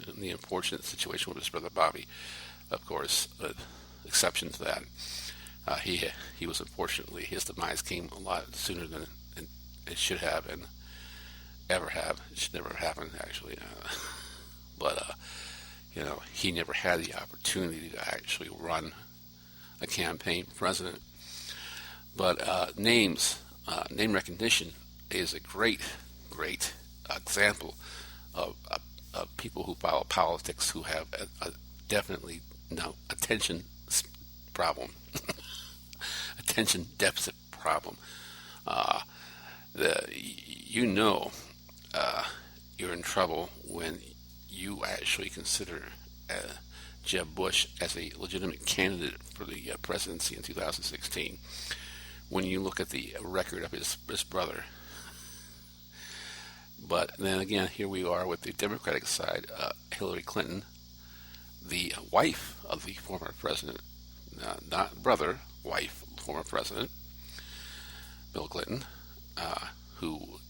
in the unfortunate situation with his brother Bobby. Of course, exception to that. He was unfortunately, his demise came a lot sooner than it should have and ever have. It should never have happened, actually. But he never had the opportunity to actually run a campaign for president. But name recognition is a great example of people who follow politics who have a definitely attention problem, attention deficit problem. You know you're in trouble when you actually consider Jeb Bush as a legitimate candidate for the presidency in 2016. When you look at the record of his brother. But then again, here we are with the Democratic side, Hillary Clinton, the wife of the former president, not brother, wife, former president, Bill Clinton, who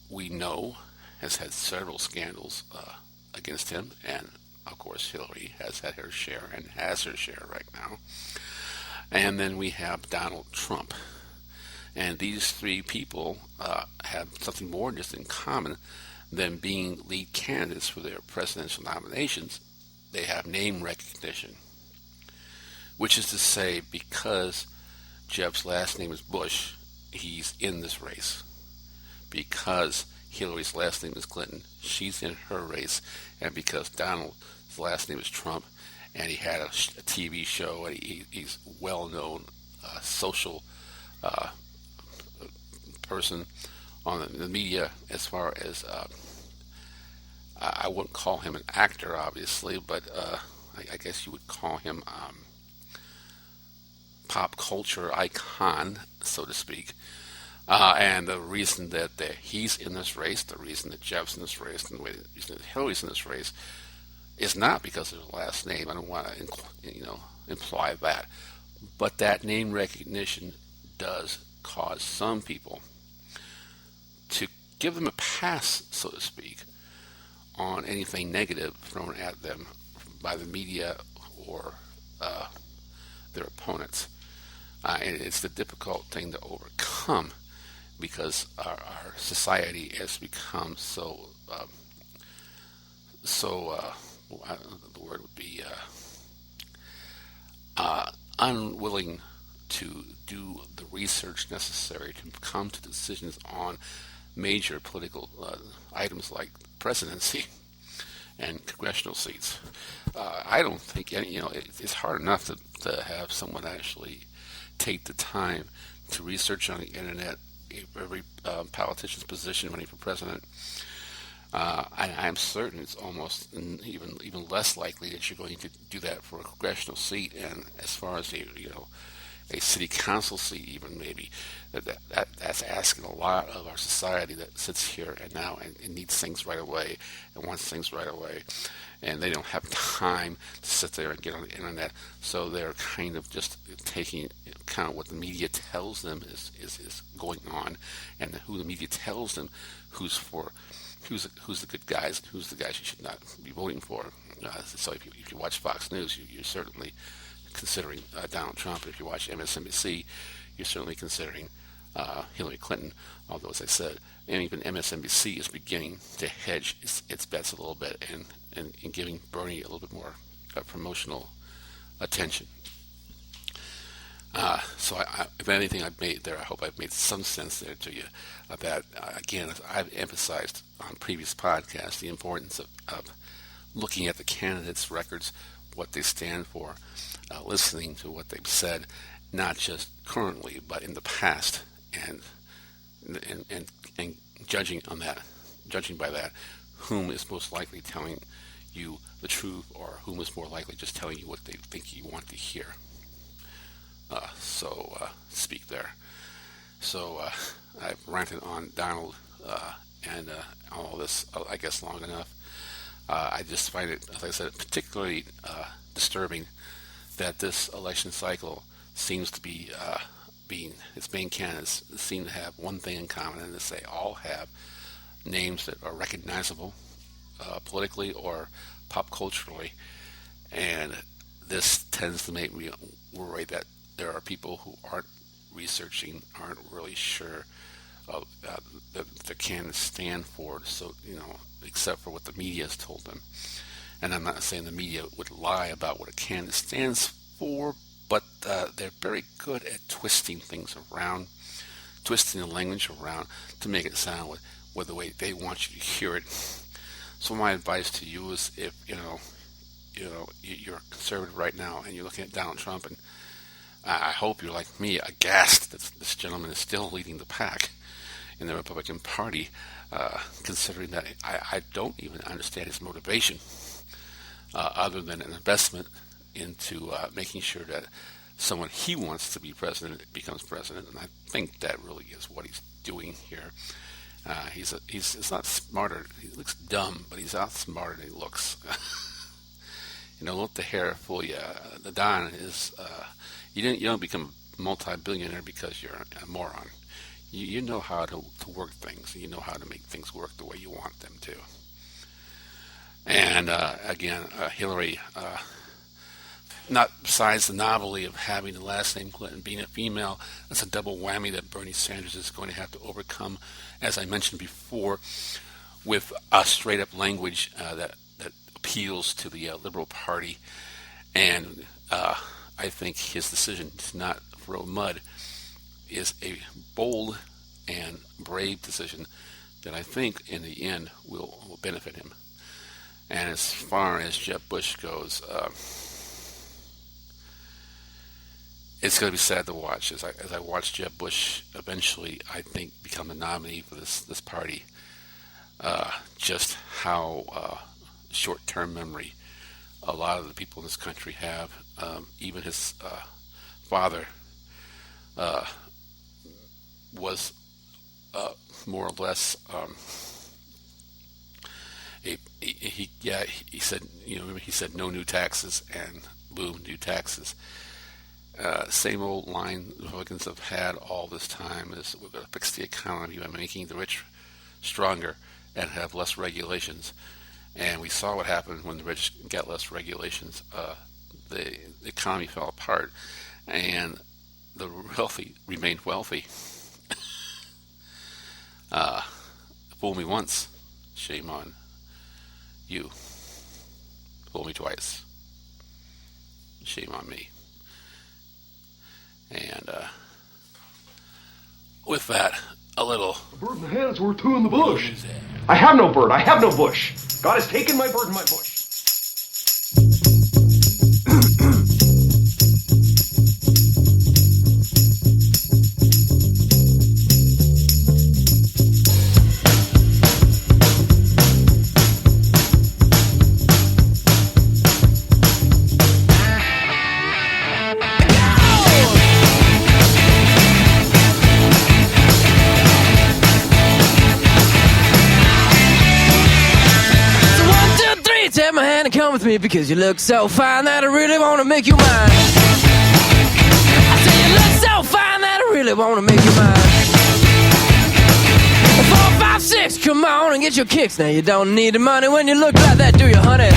we know has had several scandals against him, and of course Hillary has had her share and has her share right now. And then we have Donald Trump. And these three people have something more just in common than being lead candidates for their presidential nominations. They have name recognition, which is to say, because Jeb's last name is Bush, he's in this race. Because Hillary's last name is Clinton, she's in her race. And because Donald's last name is Trump, and he had a TV show, and he's well-known social person on the media, as far as I wouldn't call him an actor, obviously, but I guess you would call him pop culture icon, so to speak. And the reason that he's in this race, the reason that Jeff's in this race, and the reason that Hillary's in this race, is not because of their last name. I don't want to, imply that, but that name recognition does cause some people to give them a pass, so to speak, on anything negative thrown at them by the media or their opponents. And it's the difficult thing to overcome because our society has become so the word would be unwilling to do the research necessary to come to decisions on major political items like presidency and congressional seats. I don't think it's hard enough to have someone actually take the time to research on the internet every politician's position running for president. I'm certain it's almost even less likely that you're going to do that for a congressional seat, and as far as a city council seat, even maybe that's asking a lot of our society that sits here and now and needs things right away and wants things right away, and they don't have time to sit there and get on the internet, so they're kind of just taking kind of what the media tells them is going on, and who the media tells them who's the good guys and who's the guys you should not be voting for. So if you watch Fox News, you're certainly considering Donald Trump. If you watch MSNBC, you're certainly considering Hillary Clinton, although, as I said, and even MSNBC is beginning to hedge its bets a little bit and giving Bernie a little bit more promotional attention. So if anything I've made there, I hope I've made some sense there to you. That, again, I've emphasized on previous podcasts the importance of looking at the candidates' records, what they stand for, listening to what they've said, not just currently, but in the past, and judging by that, whom is most likely telling you the truth, or whom is more likely just telling you what they think you want to hear. Speak there. So I've ranted on Donald and all this, I guess, long enough. I just find it, as I said, particularly disturbing that this election cycle seems to be its main candidates seem to have one thing in common, and is they all have names that are recognizable politically or pop culturally. And this tends to make me worry that there are people who aren't researching, aren't really sure of the candidates stand for. So, except for what the media has told them. And I'm not saying the media would lie about what a candidate stands for, but they're very good at twisting things around, twisting the language around to make it sound with the way they want you to hear it. So my advice to you is, if you're a conservative right now and you're looking at Donald Trump, and I hope you're like me, aghast that this gentleman is still leading the pack in the Republican Party, considering that I don't even understand his motivation, other than an investment into making sure that someone he wants to be president becomes president. And I think that really is what he's doing here. He's not smarter. He looks dumb, but he's not smarter than he looks. Don't let the hair fool you. The Don is you don't become a multi-billionaire because you're a moron. You know how to work things. You know how to make things work the way you want them to. And again, Hillary, not besides the novelty of having the last name Clinton being a female, that's a double whammy that Bernie Sanders is going to have to overcome, as I mentioned before, with a straight-up language that appeals to the Liberal Party. And I think his decision to not throw mud is a bold and brave decision that I think in the end will benefit him. And as far as Jeb Bush goes, it's going to be sad to watch as I watch Jeb Bush eventually, I think, become the nominee for this party. Just how short-term memory a lot of the people in this country have. Even his father was more or less he said he said no new taxes, and boom, new taxes. Same old line Republicans have had all this time is we're going to fix the economy by making the rich stronger and have less regulations. And we saw what happened when the rich got less regulations. The economy fell apart, and the wealthy remained wealthy. Fool me once, shame on you. Fool me twice, shame on me. And with that, a little... A bird in the hand is worth two in the bush. I have no bird. I have no bush. God has taken my bird and my bush. Take my hand and come with me because you look so fine that I really want to make you mine. I say you look so fine that I really want to make you mine. 4, 5, 6, come on and get your kicks. Now you don't need the money when you look like that, do you, honey?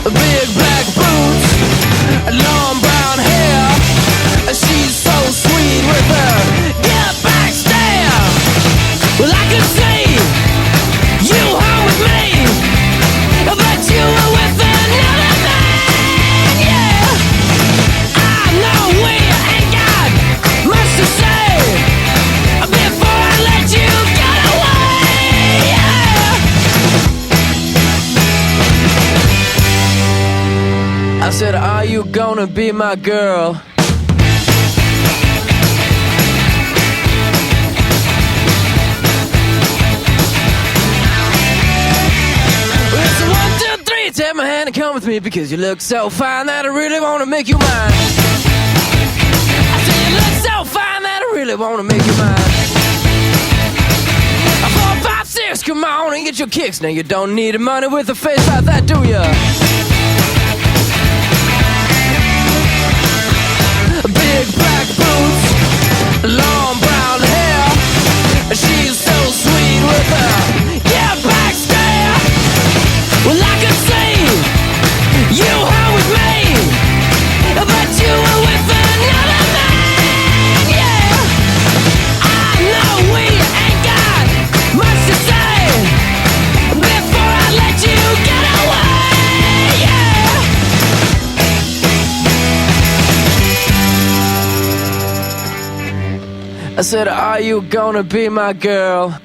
Big black boots, long brown hair. She's so sweet with her get back stare. Well, I could see you home with me, but you were with another man, yeah. I know we ain't got much to say before I let you get away, yeah. I said, are you gonna be my girl? Take my hand and come with me because you look so fine that I really want to make you mine. I say you look so fine that I really want to make you mine. 4, 5, 6, come on and get your kicks. Now you don't need the money with a face like that, do ya? Big black boots, long brown hair. She's so I said, are you gonna be my girl?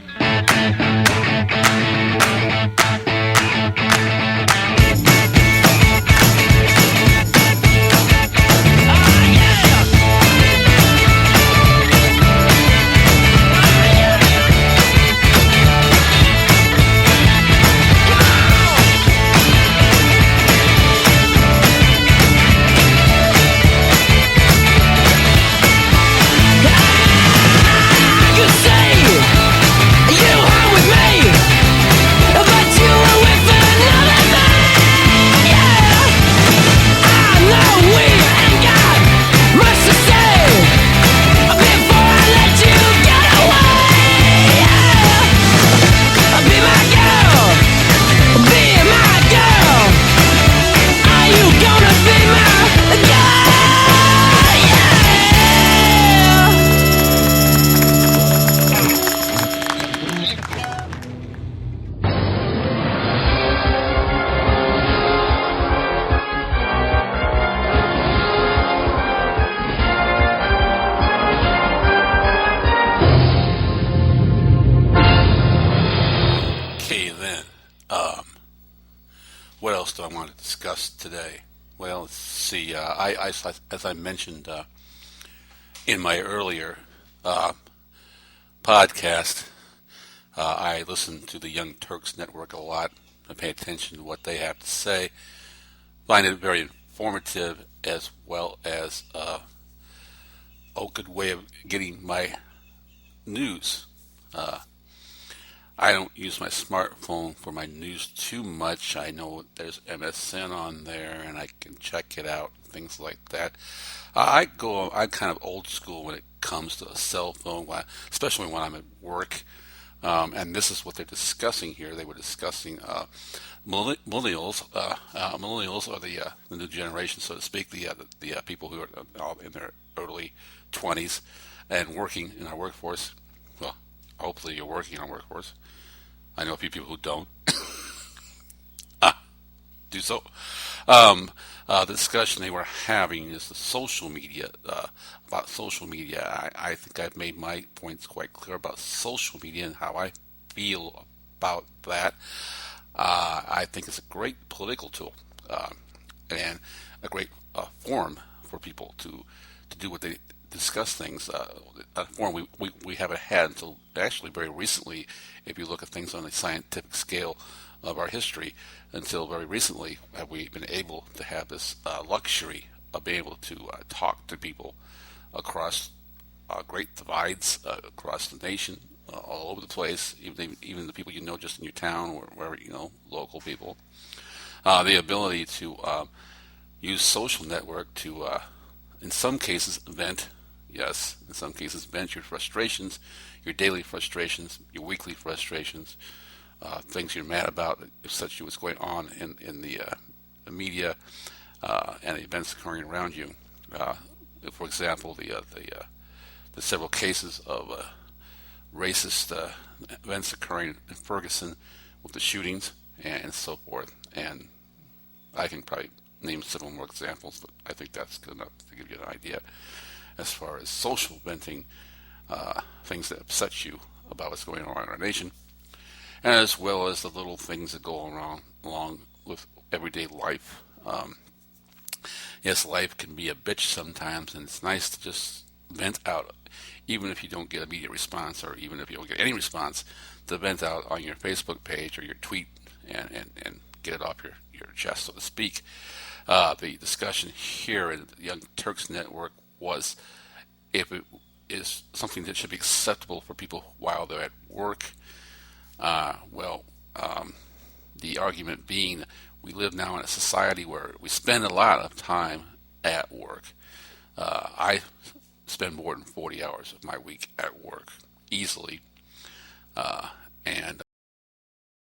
What else do I want to discuss today? Well, let's see. As I mentioned in my earlier podcast, I listen to the Young Turks Network a lot. I pay attention to what they have to say. Find it very informative, as well as a good way of getting my news. I don't use my smartphone for my news too much. I know there's MSN on there, and I can check it out, things like that. I'm kind of old school when it comes to a cell phone, especially when I'm at work. And this is what they're discussing here. They were discussing millennials. Millennials are the new generation, so to speak, the people who are all in their early 20s and working in our workforce. Well, hopefully you're working in our workforce. I know a few people who don't. Do so. The discussion they were having is the social media. About social media, I think I've made my points quite clear about social media and how I feel about that. I think it's a great political tool and a great forum for people to do what they discuss things. A forum we haven't had until actually very recently. If you look at things on a scientific scale of our history, until very recently have we been able to have this luxury of being able to talk to people across great divides across the nation, all over the place, even the people you know just in your town or wherever you know, local people. The ability to use social network to, in some cases, vent. Yes, in some cases, vent your frustrations, your daily frustrations, your weekly frustrations, things you're mad about, if such what's going on in the media and events occurring around you. For example, the several cases of racist events occurring in Ferguson with the shootings and so forth. And I can probably name several more examples, but I think that's good enough to give you an idea as far as social venting, things that upset you about what's going on in our nation, and as well as the little things that go along with everyday life. Yes, life can be a bitch sometimes, and it's nice to just vent out, even if you don't get immediate response, or even if you don't get any response, to vent out on your Facebook page or your tweet and get it off your chest, so to speak. The discussion here in the Young Turks Network was if it is something that should be acceptable for people while they're at work. The argument being we live now in a society where we spend a lot of time at work. I spend more than 40 hours of my week at work, easily. And